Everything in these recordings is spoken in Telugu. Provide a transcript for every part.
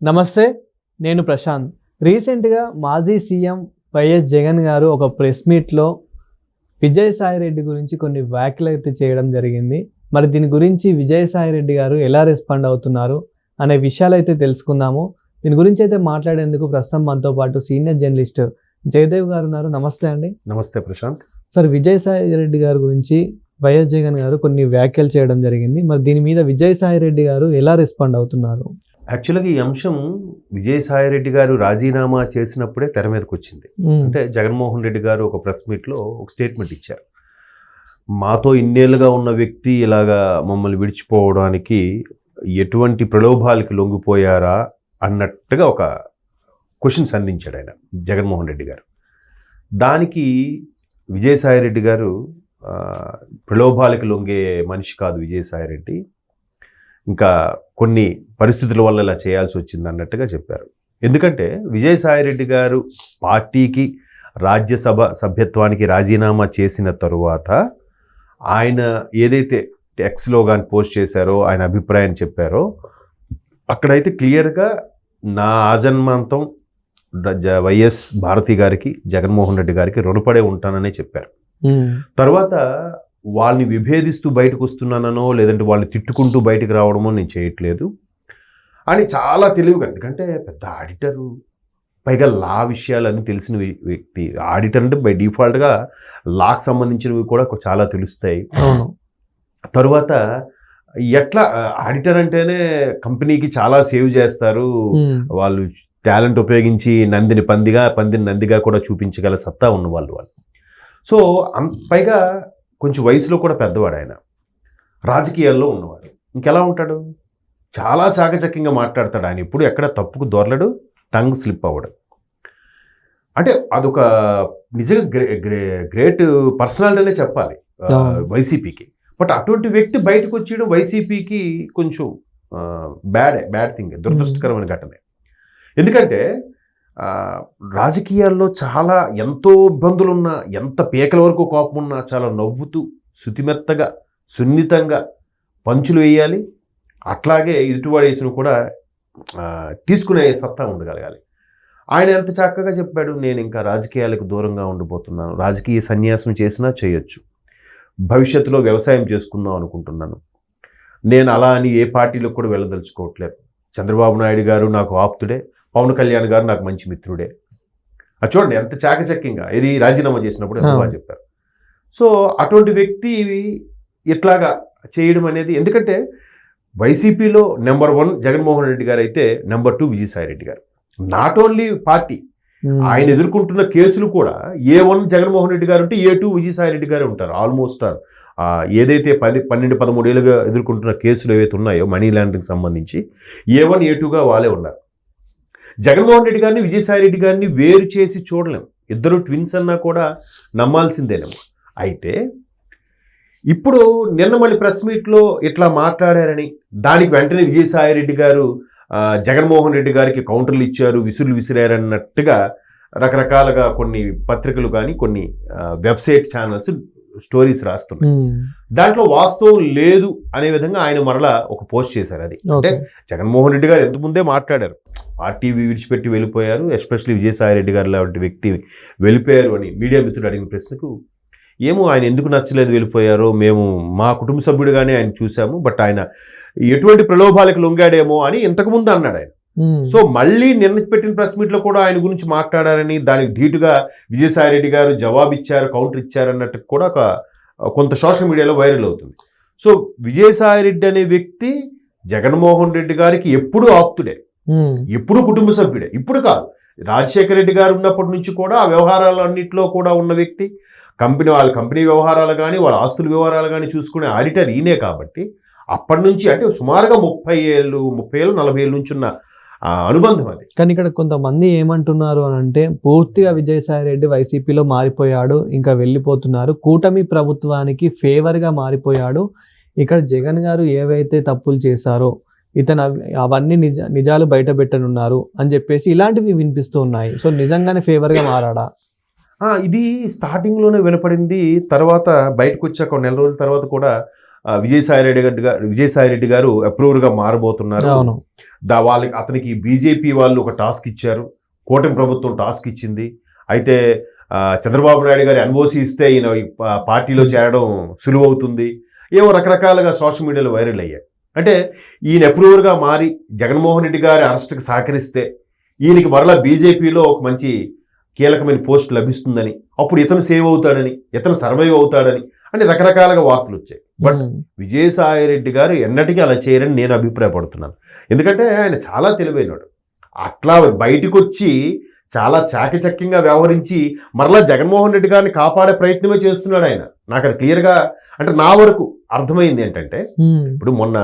నమస్తే, నేను ప్రశాంత్. రీసెంట్గా మాజీ సీఎం వైఎస్ జగన్ గారు ఒక ప్రెస్ మీట్లో విజయసాయిరెడ్డి గురించి కొన్ని వ్యాఖ్యలు అయితే చేయడం జరిగింది. మరి దీని గురించి విజయసాయిరెడ్డి గారు ఎలా రెస్పాండ్ అవుతున్నారు అనే విషయాలు అయితే తెలుసుకుందాము. దీని గురించి అయితే మాట్లాడేందుకు ప్రస్తుతం మనతో పాటు సీనియర్ జర్నలిస్ట్ జయదేవ్ గారు ఉన్నారు. నమస్తే అండి. నమస్తే ప్రశాంత్. సార్, విజయసాయిరెడ్డి గారి గురించి వైఎస్ జగన్ గారు కొన్ని వ్యాఖ్యలు చేయడం జరిగింది. మరి దీని మీద విజయసాయిరెడ్డి గారు ఎలా రెస్పాండ్ అవుతున్నారు? యాక్చువల్గా ఈ అంశం విజయసాయిరెడ్డి గారు రాజీనామా చేసినప్పుడే తెర మీదకి వచ్చింది. అంటే జగన్మోహన్ రెడ్డి గారు ఒక ప్రెస్ మీట్లో ఒక స్టేట్మెంట్ ఇచ్చారు. మాతో ఇన్నేళ్ళుగా ఉన్న వ్యక్తి ఇలాగా మమ్మల్ని విడిచిపోవడానికి ఎటువంటి ప్రలోభాలకి లొంగిపోయారా అన్నట్టుగా ఒక క్వశ్చన్ సంధించాడు ఆయన, జగన్మోహన్ రెడ్డి గారు. దానికి విజయసాయిరెడ్డి గారు ప్రలోభాలకి లొంగే మనిషి కాదు విజయసాయిరెడ్డి, ఇంకా కొన్ని పరిస్థితుల వల్ల ఇలా చేయాల్సి వచ్చింది అన్నట్టుగా చెప్పారు. ఎందుకంటే విజయసాయిరెడ్డి గారు పార్టీకి రాజ్యసభ సభ్యత్వానికి రాజీనామా చేసిన తరువాత ఆయన ఏదైతే ఎక్స్లో కానీ పోస్ట్ చేశారో, ఆయన అభిప్రాయం చెప్పారో, అక్కడైతే క్లియర్గా నా ఆజన్మాంతం వైఎస్ భారతి గారికి, జగన్మోహన్ రెడ్డి గారికి రుణపడే ఉంటాననే చెప్పారు. తర్వాత వాళ్ళని విభేదిస్తూ బయటకు వస్తున్నానో లేదంటే వాళ్ళని తిట్టుకుంటూ బయటకు రావడమో నేను చేయట్లేదు అని చాలా తెలివిగా, ఎందుకంటే పెద్ద ఆడిటరు, పైగా లా విషయాలన్నీ తెలిసిన వ్యక్తి. ఆడిటర్ అంటే బై డిఫాల్ట్గా లాకు సంబంధించినవి కూడా చాలా తెలుస్తాయి. తరువాత ఎట్లా ఆడిటర్ అంటేనే కంపెనీకి చాలా సేవ్ చేస్తారు, వాళ్ళు టాలెంట్ ఉపయోగించి పందిని నందిగా కూడా చూపించగల సత్తా ఉన్న వాళ్ళు. సో పైగా కొంచెం వయసులో కూడా పెద్దవాడు ఆయన, రాజకీయాల్లో ఉన్నవాడు. ఇంకెలా ఉంటాడు? చాలా చాకచక్యంగా మాట్లాడతాడు ఆయన. ఎప్పుడు ఎక్కడ తప్పుకు దొరలడు, టంగ్ స్లిప్ అవ్వడు. అంటే అదొక నిజంగా గ్రేట్ పర్సనాలిటీనే చెప్పాలి వైసీపీకి. బట్ అటువంటి వ్యక్తి బయటకు వచ్చేయడం వైసీపీకి కొంచెం బ్యాడ్ థింగ్, దురదృష్టకరమైన ఘటనే. ఎందుకంటే రాజకీయాల్లో చాలా ఎంతో ఇబ్బందులున్నా, ఎంత పీకల వరకు కోపం ఉన్నా చాలా నవ్వుతూ శుతిమెత్తగా సున్నితంగా పంచులు వేయాలి. అట్లాగే ఎదుటివాడు వేసిన కూడా తీసుకునే సత్తా ఉండగలగాలి. ఆయన ఎంత చక్కగా చెప్పాడు, నేను ఇంకా రాజకీయాలకు దూరంగా ఉండిపోతున్నాను, రాజకీయ సన్యాసం చేసినా చేయొచ్చు, భవిష్యత్తులో వ్యవసాయం చేసుకుందాం అనుకుంటున్నాను, నేను అలా అని ఏ పార్టీలకు కూడా వెళ్ళదలుచుకోవట్లేదు, చంద్రబాబు నాయుడు గారు నాకు ఆప్తుడే, పవన్ కళ్యాణ్ గారు నాకు మంచి మిత్రుడే. అది చూడండి ఎంత చాకచక్యంగా ఇది రాజీనామా చేసినప్పుడు ఎంత బాగా చెప్పారు. సో అటువంటి వ్యక్తి ఇట్లాగా చేయడం అనేది, ఎందుకంటే వైసీపీలో నెంబర్ 1 జగన్మోహన్ రెడ్డి గారు అయితే నెంబర్ 2 విజయసాయిరెడ్డి గారు. నాట్ ఓన్లీ పార్టీ, ఆయన ఎదుర్కొంటున్న కేసులు కూడా A1 జగన్మోహన్ రెడ్డి గారు ఉంటే A2 విజయసాయిరెడ్డి గారు ఉంటారు. ఆల్మోస్ట్ ఏదైతే 12-13 ఏళ్ళుగా ఎదుర్కొంటున్న కేసులు ఏవైతే ఉన్నాయో మనీ లాండరింగ్ సంబంధించి A1 A2గా వాళ్ళే ఉన్నారు. జగన్మోహన్ రెడ్డి గారిని, విజయసాయిరెడ్డి గారిని వేరు చేసి చూడలేం. ఇద్దరు ట్విన్స్ అన్నా కూడా నమ్మాల్సిందేనేమో. అయితే ఇప్పుడు నిన్న మళ్ళీ ప్రెస్ మీట్లో ఇట్లా మాట్లాడారని, దానికి వెంటనే విజయసాయిరెడ్డి గారు జగన్మోహన్ రెడ్డి గారికి కౌంటర్లు ఇచ్చారు, విసురులు విసిరారన్నట్టుగా రకరకాలుగా కొన్ని పత్రికలు కానీ కొన్ని వెబ్సైట్ ఛానల్స్ స్టోరీస్ రాస్తున్నాయి. దాంట్లో వాస్తవం లేదు అనే విధంగా ఆయన మరలా ఒక పోస్ట్ చేశారు. అది అంటే జగన్మోహన్ రెడ్డి గారు ఎంతముందే మాట్లాడారు, పార్టీ విడిచిపెట్టి వెళ్ళిపోయారు, ఎస్పెషల్లీ విజయసాయిరెడ్డి గారు లాంటి వ్యక్తి వెళ్ళిపోయారు అని మీడియా మిత్రుడు అడిగిన ప్రశ్నకు, ఏమో ఆయన ఎందుకు నచ్చలేదు వెళ్ళిపోయారో, మేము మా కుటుంబ సభ్యుడిగానే ఆయన చూసాము, బట్ ఆయన ఎటువంటి ప్రలోభాలకు లొంగాడేమో అని ఇంతకుముందు అన్నాడు ఆయన. సో మళ్ళీ నిన్న పెట్టిన ప్రెస్ మీట్లో కూడా ఆయన గురించి మాట్లాడారని, దానికి ధీటుగా విజయసాయిరెడ్డి గారు జవాబిచ్చారు, కౌంటర్ ఇచ్చారు అన్నట్టు కూడా కొంత సోషల్ మీడియాలో వైరల్ అవుతుంది. సో విజయసాయిరెడ్డి అనే వ్యక్తి జగన్మోహన్ రెడ్డి గారికి ఎప్పుడూ ఆప్తుడే, ఎప్పుడు కుటుంబ సభ్యుడే. ఇప్పుడు కాదు, రాజశేఖర రెడ్డి గారు ఉన్నప్పటి నుంచి కూడా ఆ వ్యవహారాలన్నింటిలో కూడా ఉన్న వ్యక్తి. వాళ్ళ కంపెనీ వ్యవహారాలు కానీ వాళ్ళ ఆస్తుల వ్యవహారాలు కానీ చూసుకునే ఆడిటర్ ఈయనే. కాబట్టి అప్పటి నుంచి అంటే సుమారుగా 30 ఏళ్ళు 40 ఏళ్ళ నుంచి ఉన్న అనుబంధం అది. కానీ ఇక్కడ కొంతమంది ఏమంటున్నారు అని అంటే, పూర్తిగా విజయసాయిరెడ్డి వైసీపీలో మారిపోయాడు, ఇంకా వెళ్ళిపోతున్నారు, కూటమి ప్రభుత్వానికి ఫేవర్గా మారిపోయాడు, ఇక్కడ జగన్ గారు ఏవైతే తప్పులు చేశారో ఇతను అవన్నీ నిజాలు బయట పెట్టనున్నారు అని చెప్పేసి ఇలాంటివి వినిపిస్తూ ఉన్నాయి. సో నిజంగానే ఫేవర్గా మారాడా? ఇది స్టార్టింగ్లోనే వినపడింది. తర్వాత బయటకు వచ్చాక 1 నెల రోజుల తర్వాత కూడా విజయసాయిరెడ్డి గారు అప్రూవర్గా మారబోతున్నారు, వాళ్ళకి అతనికి బీజేపీ వాళ్ళు ఒక టాస్క్ ఇచ్చారు, కూటమి ప్రభుత్వం టాస్క్ ఇచ్చింది. అయితే చంద్రబాబు నాయుడు గారు ఎన్ఓసి ఇస్తే ఈయన పార్టీలో చేరడం సులువవుతుంది, ఏవో రకరకాలుగా సోషల్ మీడియాలో వైరల్ అయ్యాయి. అంటే ఈయన అప్రూవర్గా మారి జగన్మోహన్ రెడ్డి గారి అరెస్ట్కి సహకరిస్తే ఈయనకి మరలా బీజేపీలో ఒక మంచి కీలకమైన పోస్ట్ లభిస్తుందని, అప్పుడు ఇతను సేవ్ అవుతాడని, ఇతను సర్వైవ్ అవుతాడని అని రకరకాలుగా వార్తలు వచ్చాయి. బట్ విజయసాయి రెడ్డి గారు ఎన్నటికీ అలా చేయరని నేను అభిప్రాయపడుతున్నాను. ఎందుకంటే ఆయన చాలా తెలివైనవాడు. అట్లా బయటకు వచ్చి చాలా చాకచక్యంగా వ్యవహరించి మరలా జగన్మోహన్ రెడ్డి గారిని కాపాడే ప్రయత్నమే చేస్తున్నాడు ఆయన. నాకు అది క్లియర్గా, అంటే నా వరకు అర్థమైంది ఏంటంటే, ఇప్పుడు మొన్న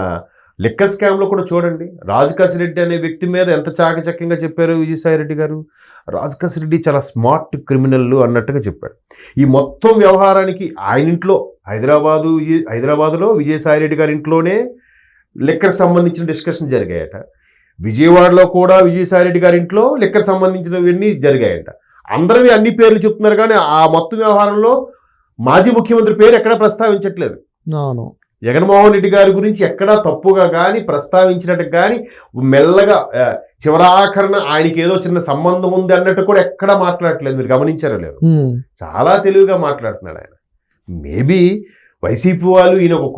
లిక్కర్ స్కామ్లో కూడా చూడండి, రాజకాశి రెడ్డి అనే వ్యక్తి మీద ఎంత చాకచక్యంగా చెప్పారు విజయసాయి రెడ్డి గారు. రాజకాశి రెడ్డి చాలా స్మార్ట్ క్రిమినల్ అన్నట్టుగా చెప్పాడు. ఈ మొత్తం వ్యవహారానికి ఆయన ఇంట్లో హైదరాబాదులో విజయసాయి రెడ్డి గారి ఇంట్లోనే లిక్కర్కి సంబంధించిన డిస్కషన్ జరిగాయట. విజయవాడలో కూడా విజయసాయి రెడ్డి గారి ఇంట్లో లిక్కర్ సంబంధించినవన్నీ జరిగాయంట. అందరివి అన్ని పేర్లు చెప్తున్నారు, కానీ ఆ మొత్తం వ్యవహారంలో మాజీ ముఖ్యమంత్రి పేరు ఎక్కడా ప్రస్తావించట్లేదు. జగన్మోహన్ రెడ్డి గారి గురించి ఎక్కడా తప్పుగా కానీ ప్రస్తావించినట్టు కానీ, మెల్లగా చివరాఖరణ ఆయనకి ఏదో చిన్న సంబంధం ఉంది అన్నట్టు కూడా ఎక్కడా మాట్లాడట్లేదు. మీరు గమనించారో లేదు, చాలా తెలివిగా మాట్లాడుతున్నాడు ఆయన. మేబీ వైసీపీ వాళ్ళు ఈయన ఒక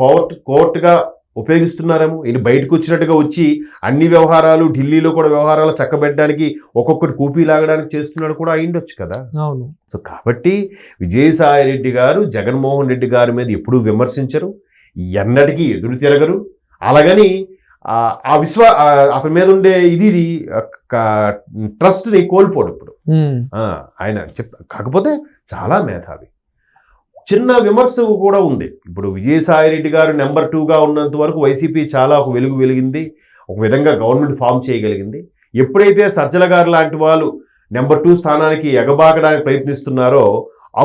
కోర్టుగా ఉపయోగిస్తున్నారేమో. ఈయన బయటకు వచ్చినట్టుగా వచ్చి అన్ని వ్యవహారాలు, ఢిల్లీలో కూడా వ్యవహారాలు చక్కబెట్టడానికి ఒక్కొక్కటి కూపీ లాగడానికి చేస్తున్నాడు కూడా అయ్యుండొచ్చు కదా. అవును. సో కాబట్టి విజయసాయి రెడ్డి గారు జగన్మోహన్ రెడ్డి గారి మీద ఎప్పుడూ విమర్శించరు, ఎన్నటికీ ఎదురు తిరగరు. అలాగని అతని మీద ఉండే ఇది ట్రస్ట్ని కోల్పోడు ఇప్పుడు ఆయన కాకపోతే చాలా మేధావి. చిన్న విమర్శ కూడా ఉంది. ఇప్పుడు విజయసాయి రెడ్డి గారు నెంబర్ 2గా ఉన్నంత వరకు వైసీపీ చాలా ఒక వెలుగు వెలిగింది, ఒక విధంగా గవర్నమెంట్ ఫామ్ చేయగలిగింది. ఎప్పుడైతే సజ్జల గారు లాంటి వాళ్ళు నెంబర్ 2 స్థానానికి ఎగబాకడానికి ప్రయత్నిస్తున్నారో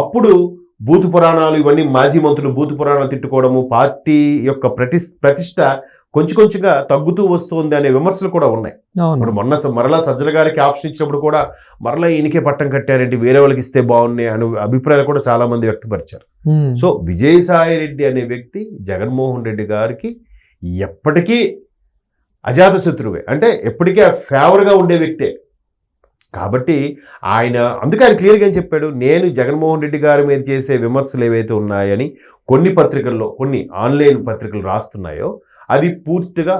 అప్పుడు బూతు పురాణాలు, ఇవన్నీ మాజీ మంత్రులు బూతు పురాణాలు తిట్టుకోవడము, పార్టీ యొక్క ప్రతిష్ట కొంచెంగా తగ్గుతూ వస్తుంది అనే విమర్శలు కూడా ఉన్నాయి. ఇప్పుడు మరలా సజ్జల గారికి ఆప్షన్ ఇచ్చినప్పుడు కూడా మరలా ఈయనకే పట్టం కట్టారంటే వేరే వాళ్ళకి ఇస్తే బాగున్నాయి అనే అభిప్రాయాలు కూడా చాలా మంది వ్యక్తపరిచారు. సో విజయసాయి రెడ్డి అనే వ్యక్తి జగన్మోహన్ రెడ్డి గారికి ఎప్పటికీ అజాత శత్రువే, అంటే ఎప్పటికీ ఫేవర్గా ఉండే వ్యక్తే. కాబట్టి అందుకే ఆయన క్లియర్గా ఏం చెప్పాడు, నేను జగన్మోహన్ రెడ్డి గారి మీద చేసే విమర్శలు ఏవైతే ఉన్నాయని కొన్ని పత్రికల్లో, కొన్ని ఆన్లైన్ పత్రికలు రాస్తున్నాయో అది పూర్తిగా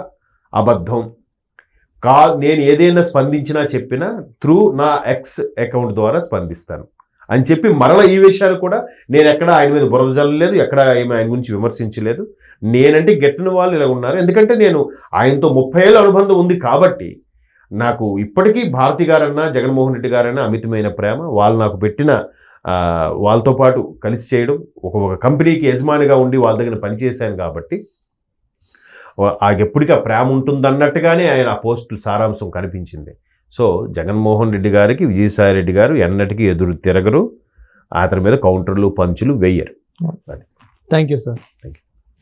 అబద్ధం. నేను ఏదైనా స్పందించినా చెప్పినా త్రూ నా ఎక్స్ అకౌంట్ ద్వారా స్పందిస్తాను అని చెప్పి మరలా ఈ విషయాలు కూడా నేను ఎక్కడ ఆయన మీద బురద జల్లలేదు, ఎక్కడ ఏమి ఆయన గురించి విమర్శించలేదు. నేనంటే గెట్టిన వాళ్ళు ఇలా ఉన్నారు, ఎందుకంటే నేను ఆయనతో 30 ఏళ్ళ అనుబంధం ఉంది కాబట్టి నాకు ఇప్పటికీ భారతి గారన్నా జగన్మోహన్ రెడ్డి గారన్నా అమితమైన ప్రేమ. వాళ్ళు నాకు పెట్టిన వాళ్ళతో పాటు కలిసి చేయడం, ఒక కంపెనీకి యజమానిగా ఉండి వాళ్ళ దగ్గర పనిచేశాను కాబట్టి ఎప్పటికీ ఆ ప్రేమ ఉంటుందన్నట్టుగానే ఆయన ఆ పోస్టులు సారాంశం కనిపించింది. సో జగన్మోహన్ రెడ్డి గారికి విజయసాయి రెడ్డి గారు ఎన్నటికీ ఎదురు తిరగరు, అతని మీద కౌంటర్లు పంచులు వేయరు. Thank you sir. Thank you.